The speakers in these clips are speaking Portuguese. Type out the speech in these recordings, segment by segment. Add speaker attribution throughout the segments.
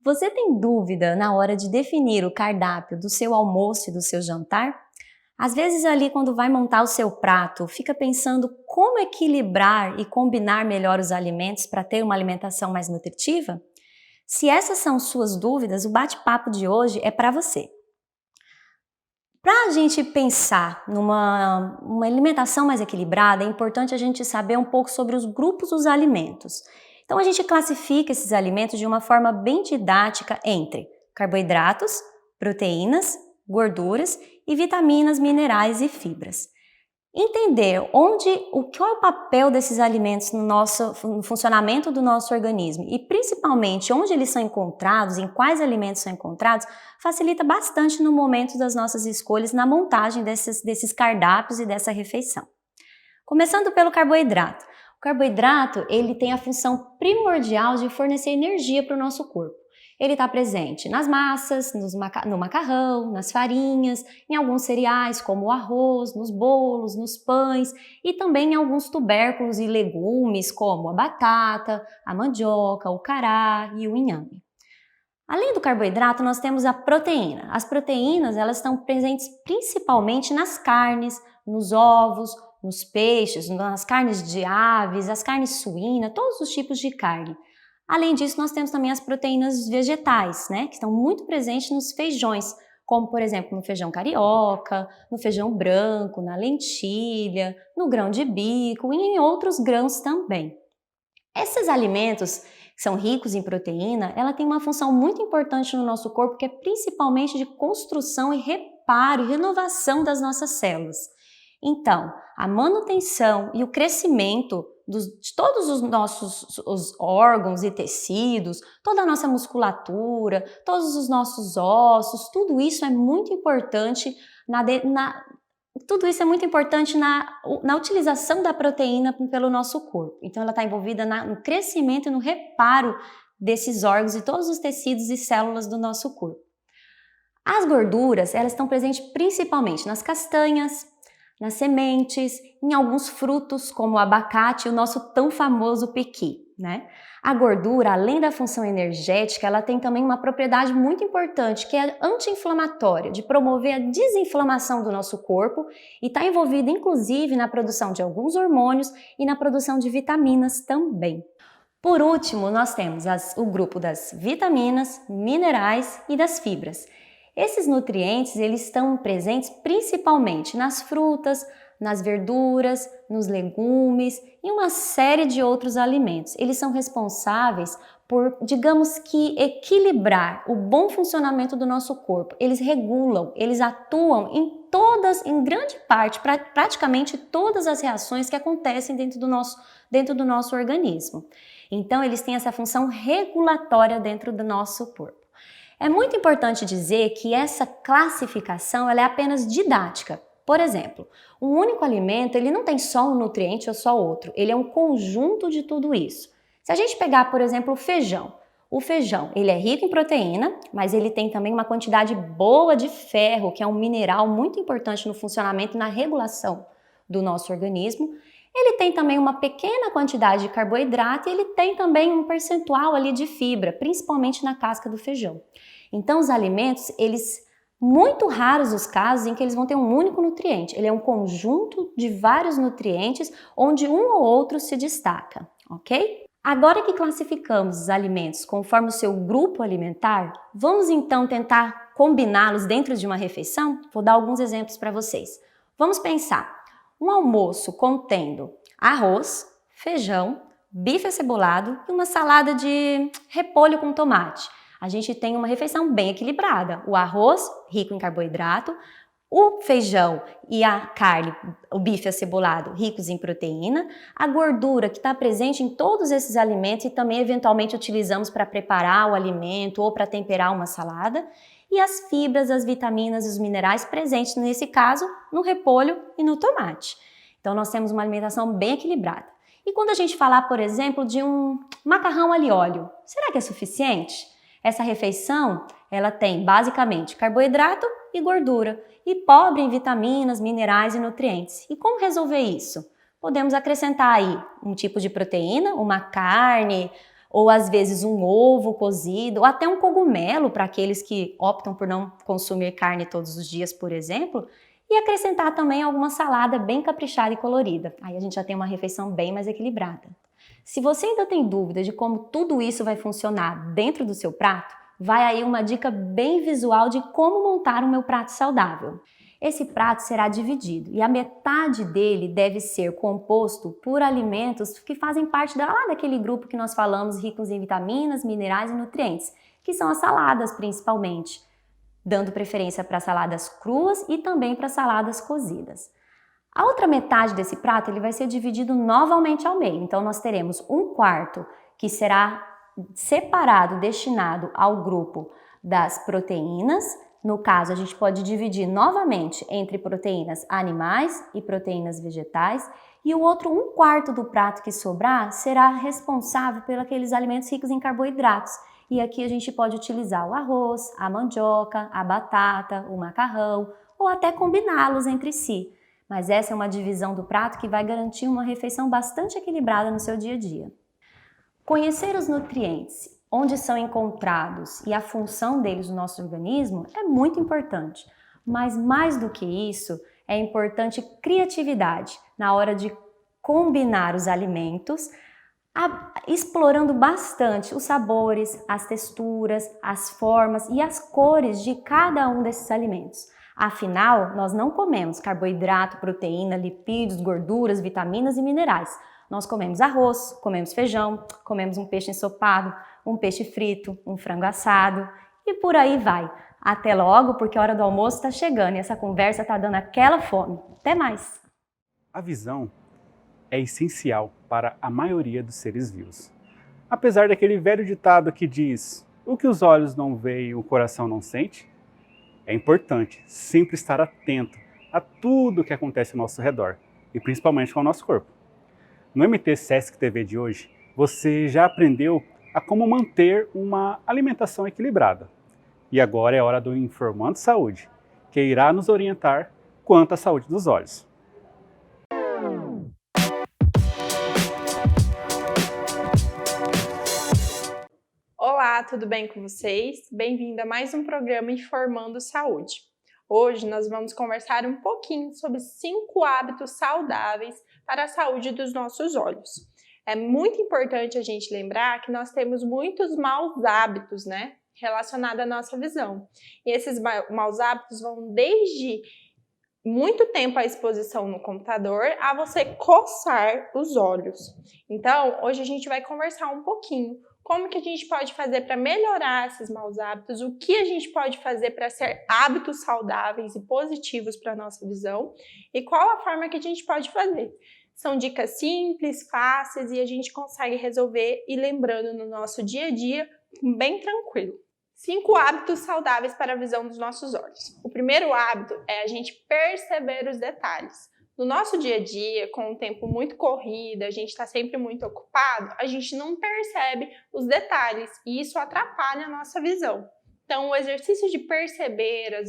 Speaker 1: Você tem dúvida na hora de definir o cardápio do seu almoço e do seu jantar? Às vezes ali quando vai montar o seu prato, fica pensando como equilibrar e combinar melhor os alimentos para ter uma alimentação mais nutritiva? Se essas são suas dúvidas, o bate-papo de hoje é para você. Para a gente pensar numa alimentação mais equilibrada, é importante a gente saber um pouco sobre os grupos dos alimentos. Então, a gente classifica esses alimentos de uma forma bem didática entre carboidratos, proteínas, gorduras e vitaminas, minerais e fibras. Entender qual é o papel desses alimentos no funcionamento do nosso organismo e principalmente onde eles são encontrados, em quais alimentos são encontrados, facilita bastante no momento das nossas escolhas na montagem desses cardápios e dessa refeição. Começando pelo carboidrato. O carboidrato, ele tem a função primordial de fornecer energia para o nosso corpo. Ele está presente nas massas, no macarrão, nas farinhas, em alguns cereais como o arroz, nos bolos, nos pães e também em alguns tubérculos e legumes como a batata, a mandioca, o cará e o inhame. Além do carboidrato, nós temos a proteína. As proteínas, elas estão presentes principalmente nas carnes, nos ovos, nos peixes, nas carnes de aves, as carnes suínas, todos os tipos de carne. Além disso, nós temos também as proteínas vegetais, que estão muito presentes nos feijões, como por exemplo no feijão carioca, no feijão branco, na lentilha, no grão de bico e em outros grãos também. Esses alimentos que são ricos em proteína, ela tem uma função muito importante no nosso corpo, que é principalmente de construção e reparo e renovação das nossas células. Então, a manutenção e o crescimento de todos os órgãos e tecidos, toda a nossa musculatura, todos os nossos ossos, tudo isso é muito importante na utilização da proteína pelo nosso corpo. Então, ela está envolvida no crescimento e no reparo desses órgãos e todos os tecidos e células do nosso corpo. As gorduras, elas estão presentes principalmente nas castanhas, nas sementes, em alguns frutos como o abacate e o nosso tão famoso pequi, A gordura, além da função energética, ela tem também uma propriedade muito importante, que é anti-inflamatória, de promover a desinflamação do nosso corpo e está envolvida inclusive na produção de alguns hormônios e na produção de vitaminas também. Por último, nós temos o grupo das vitaminas, minerais e das fibras. Esses nutrientes, eles estão presentes principalmente nas frutas, nas verduras, nos legumes e uma série de outros alimentos. Eles são responsáveis por, digamos que, equilibrar o bom funcionamento do nosso corpo. Eles regulam, eles atuam em grande parte, praticamente todas as reações que acontecem dentro do nosso organismo. Então, eles têm essa função regulatória dentro do nosso corpo. É muito importante dizer que essa classificação ela é apenas didática. Por exemplo, um único alimento ele não tem só um nutriente ou só outro, ele é um conjunto de tudo isso. Se a gente pegar, por exemplo, o feijão ele é rico em proteína, mas ele tem também uma quantidade boa de ferro, que é um mineral muito importante no funcionamento e na regulação do nosso organismo. Ele tem também uma pequena quantidade de carboidrato e ele tem também um percentual ali de fibra, principalmente na casca do feijão. Então, os alimentos, muito raros os casos em que eles vão ter um único nutriente. Ele é um conjunto de vários nutrientes, onde um ou outro se destaca, ok? Agora que classificamos os alimentos conforme o seu grupo alimentar, vamos então tentar combiná-los dentro de uma refeição? Vou dar alguns exemplos para vocês. Vamos pensar. Um almoço contendo arroz, feijão, bife acebolado e uma salada de repolho com tomate. A gente tem uma refeição bem equilibrada. O arroz, rico em carboidrato, o feijão e a carne, o bife acebolado, ricos em proteína, a gordura que está presente em todos esses alimentos e também eventualmente utilizamos para preparar o alimento ou para temperar uma salada, e as fibras, as vitaminas e os minerais presentes, nesse caso, no repolho e no tomate. Então, nós temos uma alimentação bem equilibrada. E quando a gente falar, por exemplo, de um macarrão alho e óleo, será que é suficiente? Essa refeição, ela tem basicamente carboidrato e gordura, e pobre em vitaminas, minerais e nutrientes. E como resolver isso? Podemos acrescentar aí um tipo de proteína, uma carne, ou às vezes um ovo cozido, ou até um cogumelo para aqueles que optam por não consumir carne todos os dias, por exemplo, e acrescentar também alguma salada bem caprichada e colorida. Aí a gente já tem uma refeição bem mais equilibrada. Se você ainda tem dúvida de como tudo isso vai funcionar dentro do seu prato, vai aí uma dica bem visual de como montar o meu prato saudável. Esse prato será dividido e a metade dele deve ser composto por alimentos que fazem parte daquele grupo que nós falamos, ricos em vitaminas, minerais e nutrientes, que são as saladas principalmente, dando preferência para saladas cruas e também para saladas cozidas. A outra metade desse prato ele vai ser dividido novamente ao meio, então nós teremos um quarto que será separado, destinado ao grupo das proteínas. No caso, a gente pode dividir novamente entre proteínas animais e proteínas vegetais, e o outro um quarto do prato que sobrar será responsável por aqueles alimentos ricos em carboidratos. E aqui a gente pode utilizar o arroz, a mandioca, a batata, o macarrão, ou até combiná-los entre si. Mas essa é uma divisão do prato que vai garantir uma refeição bastante equilibrada no seu dia a dia. Conhecer os nutrientes, onde são encontrados e a função deles no nosso organismo é muito importante, mas mais do que isso, é importante criatividade na hora de combinar os alimentos, explorando bastante os sabores, as texturas, as formas e as cores de cada um desses alimentos. Afinal, nós não comemos carboidrato, proteína, lipídios, gorduras, vitaminas e minerais. Nós comemos arroz, comemos feijão, comemos um peixe ensopado, um peixe frito, um frango assado e por aí vai. Até logo, porque a hora do almoço está chegando e essa conversa está dando aquela fome. Até mais!
Speaker 2: A visão é essencial para a maioria dos seres vivos. Apesar daquele velho ditado que diz: o que os olhos não veem, o coração não sente, é importante sempre estar atento a tudo que acontece ao nosso redor e principalmente com o nosso corpo. No MT Sesc TV de hoje, você já aprendeu a como manter uma alimentação equilibrada. E agora é hora do Informando Saúde, que irá nos orientar quanto à saúde dos olhos.
Speaker 3: Olá, tudo bem com vocês? Bem-vindo a mais um programa Informando Saúde. Hoje nós vamos conversar um pouquinho sobre 5 hábitos saudáveis para a saúde dos nossos olhos. É muito importante a gente lembrar que nós temos muitos maus hábitos, relacionados à nossa visão. E esses maus hábitos vão desde muito tempo a exposição no computador a você coçar os olhos. Então, hoje a gente vai conversar um pouquinho como que a gente pode fazer para melhorar esses maus hábitos, o que a gente pode fazer para ser hábitos saudáveis e positivos para a nossa visão e qual a forma que a gente pode fazer. São dicas simples, fáceis e a gente consegue resolver e lembrando no nosso dia a dia bem tranquilo. 5 hábitos saudáveis para a visão dos nossos olhos. O primeiro hábito é a gente perceber os detalhes. No nosso dia a dia, com o tempo muito corrido, a gente está sempre muito ocupado, a gente não percebe os detalhes e isso atrapalha a nossa visão. Então, o exercício de perceber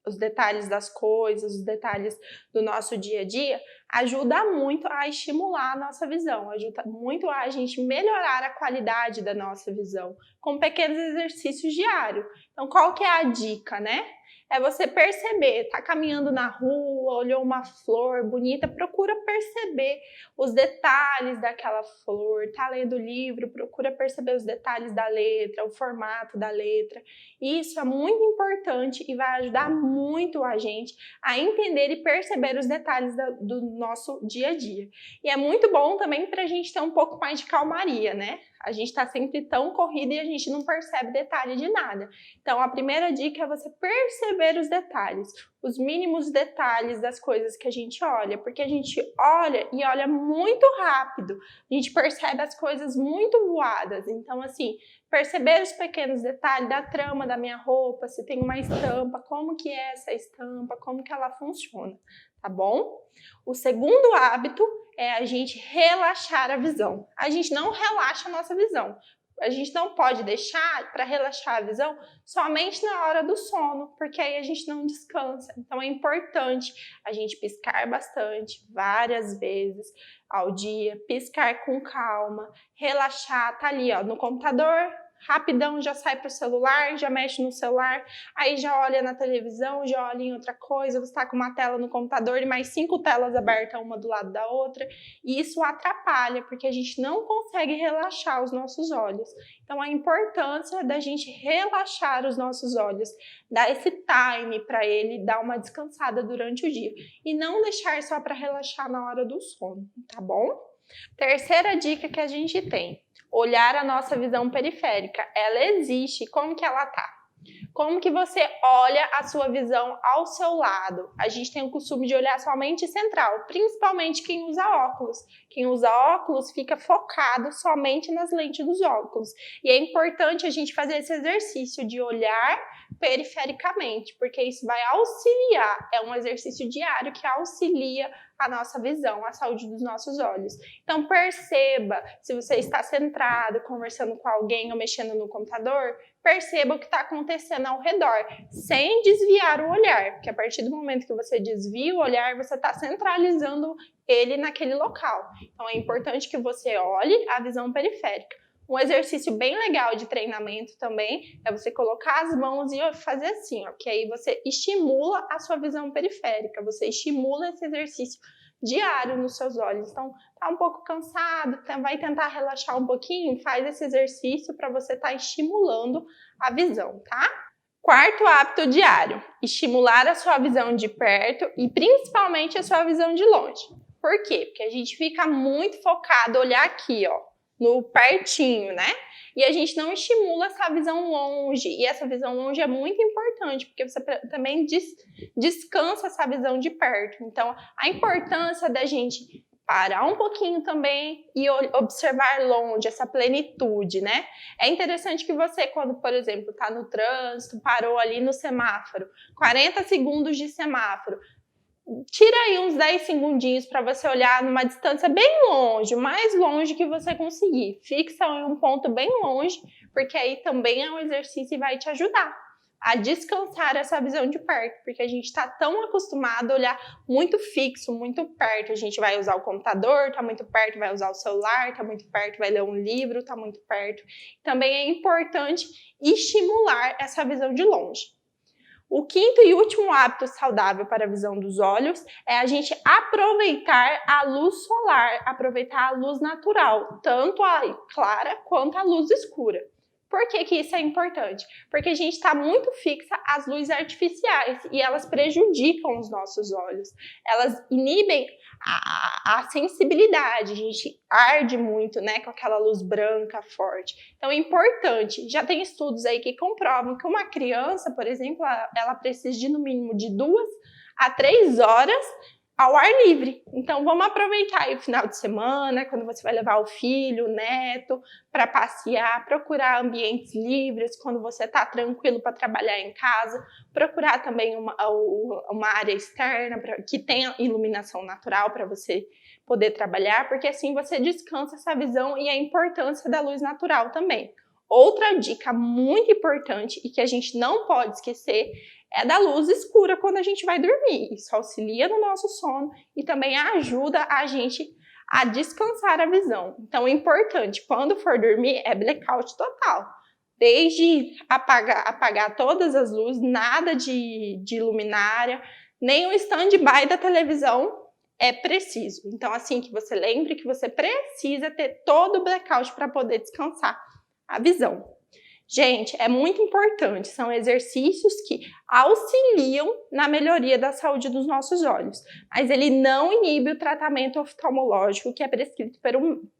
Speaker 3: os detalhes das coisas, os detalhes do nosso dia a dia, ajuda muito a estimular a nossa visão, ajuda muito a gente melhorar a qualidade da nossa visão, com pequenos exercícios diários. Então, qual que é a dica, É você perceber, tá caminhando na rua, olhou uma flor bonita, procura perceber os detalhes daquela flor, tá lendo o livro, procura perceber os detalhes da letra, o formato da letra. Isso é muito importante e vai ajudar muito a gente a entender e perceber os detalhes do nosso dia a dia. E é muito bom também pra gente ter um pouco mais de calmaria, A gente tá sempre tão corrido e a gente não percebe detalhe de nada. Então, a primeira dica é você perceber os detalhes, os mínimos detalhes das coisas que a gente olha, porque a gente olha e olha muito rápido, a gente percebe as coisas muito voadas. Então, assim, perceber os pequenos detalhes da trama da minha roupa, se tem uma estampa, como que é essa estampa, como que ela funciona, tá bom? O segundo hábito é a gente relaxar a visão. A gente não relaxa a nossa visão. a gente não pode deixar para relaxar a visão somente na hora do sono, porque aí a gente não descansa. Então é importante a gente piscar bastante, várias vezes ao dia, piscar com calma, relaxar, tá ali ó, no computador, rapidão já sai para o celular, já mexe no celular, aí já olha na televisão, já olha em outra coisa, você está com uma tela no computador e mais 5 telas abertas uma do lado da outra, e isso atrapalha, porque a gente não consegue relaxar os nossos olhos. Então a importância da gente relaxar os nossos olhos, dar esse time para ele dar uma descansada durante o dia, e não deixar só para relaxar na hora do sono, tá bom? Terceira dica que a gente tem: olhar a nossa visão periférica. Ela existe. Como que ela tá? Como que você olha a sua visão ao seu lado? A gente tem o costume de olhar somente central, principalmente quem usa óculos. Quem usa óculos fica focado somente nas lentes dos óculos. E é importante a gente fazer esse exercício de olhar perifericamente, porque isso vai auxiliar, é um exercício diário que auxilia a nossa visão, a saúde dos nossos olhos. Então perceba, se você está centrado, conversando com alguém ou mexendo no computador, perceba o que está acontecendo ao redor, sem desviar o olhar, porque a partir do momento que você desvia o olhar, você está centralizando ele naquele local. Então é importante que você olhe a visão periférica. Um exercício bem legal de treinamento também é você colocar as mãos e fazer assim, ó, que aí você estimula a sua visão periférica, você estimula esse exercício diário nos seus olhos. Então, tá um pouco cansado, vai tentar relaxar um pouquinho, faz esse exercício para você estar estimulando a visão, tá? Quarto hábito diário: estimular a sua visão de perto e principalmente a sua visão de longe. Por quê? Porque a gente fica muito focado, olhar aqui, ó, no pertinho, né? E a gente não estimula essa visão longe. E essa visão longe é muito importante, porque você também descansa essa visão de perto. Então, a importância da gente parar um pouquinho também e observar longe, essa plenitude, né? É interessante que você, quando, por exemplo, está no trânsito, parou ali no semáforo, 40 segundos de semáforo, tira aí uns 10 segundinhos para você olhar numa distância bem longe, o mais longe que você conseguir. Fixa em um ponto bem longe, porque aí também é um exercício e vai te ajudar a descansar essa visão de perto, porque a gente está tão acostumado a olhar muito fixo, muito perto. A gente vai usar o computador, está muito perto, vai usar o celular, está muito perto, vai ler um livro, está muito perto. Também é importante estimular essa visão de longe. O quinto e último hábito saudável para a visão dos olhos é a gente aproveitar a luz solar, aproveitar a luz natural, tanto a clara quanto a luz escura. Por que que isso é importante? Porque a gente está muito fixa às luzes artificiais e elas prejudicam os nossos olhos. Elas inibem a sensibilidade, a gente arde muito, né, com aquela luz branca forte. Então é importante, já tem estudos aí que comprovam que uma criança, por exemplo, ela precisa de no mínimo de 2 a 3 horas ao ar livre. Então vamos aproveitar aí o final de semana, quando você vai levar o filho, o neto, para passear, procurar ambientes livres, quando você está tranquilo para trabalhar em casa, procurar também uma área externa que tenha iluminação natural para você poder trabalhar, porque assim você descansa essa visão e a importância da luz natural também. Outra dica muito importante e que a gente não pode esquecer é da luz escura quando a gente vai dormir. Isso auxilia no nosso sono e também ajuda a gente a descansar a visão. Então é importante, quando for dormir, é blackout total. Desde apagar todas as luzes, nada de luminária, nem o stand-by da televisão é preciso. Então assim que você lembre que você precisa ter todo o blackout para poder descansar a visão. Gente, é muito importante, são exercícios que auxiliam na melhoria da saúde dos nossos olhos, mas ele não inibe o tratamento oftalmológico que é prescrito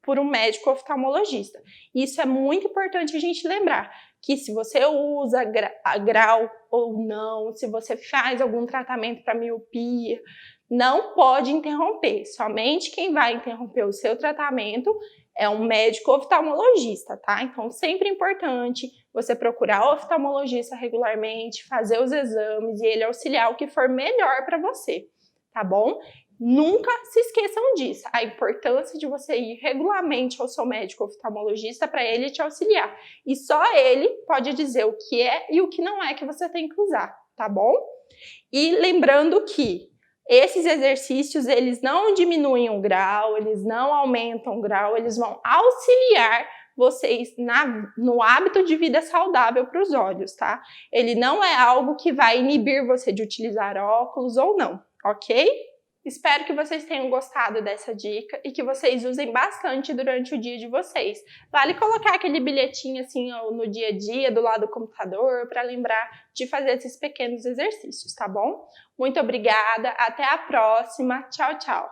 Speaker 3: por um médico oftalmologista. Isso é muito importante a gente lembrar, que se você usa grau ou não, se você faz algum tratamento para miopia, não pode interromper, somente quem vai interromper o seu tratamento é um médico oftalmologista, tá? Então, sempre é importante você procurar o oftalmologista regularmente, fazer os exames e ele auxiliar o que for melhor para você, tá bom? Nunca se esqueçam disso, a importância de você ir regularmente ao seu médico oftalmologista para ele te auxiliar. E só ele pode dizer o que é e o que não é que você tem que usar, tá bom? E lembrando que esses exercícios, eles não diminuem o grau, eles não aumentam o grau, eles vão auxiliar vocês no hábito de vida saudável para os olhos, tá? Ele não é algo que vai inibir você de utilizar óculos ou não, ok? Espero que vocês tenham gostado dessa dica e que vocês usem bastante durante o dia de vocês. Vale colocar aquele bilhetinho assim no dia a dia, do lado do computador, para lembrar de fazer esses pequenos exercícios, tá bom? Muito obrigada, até a próxima, tchau, tchau!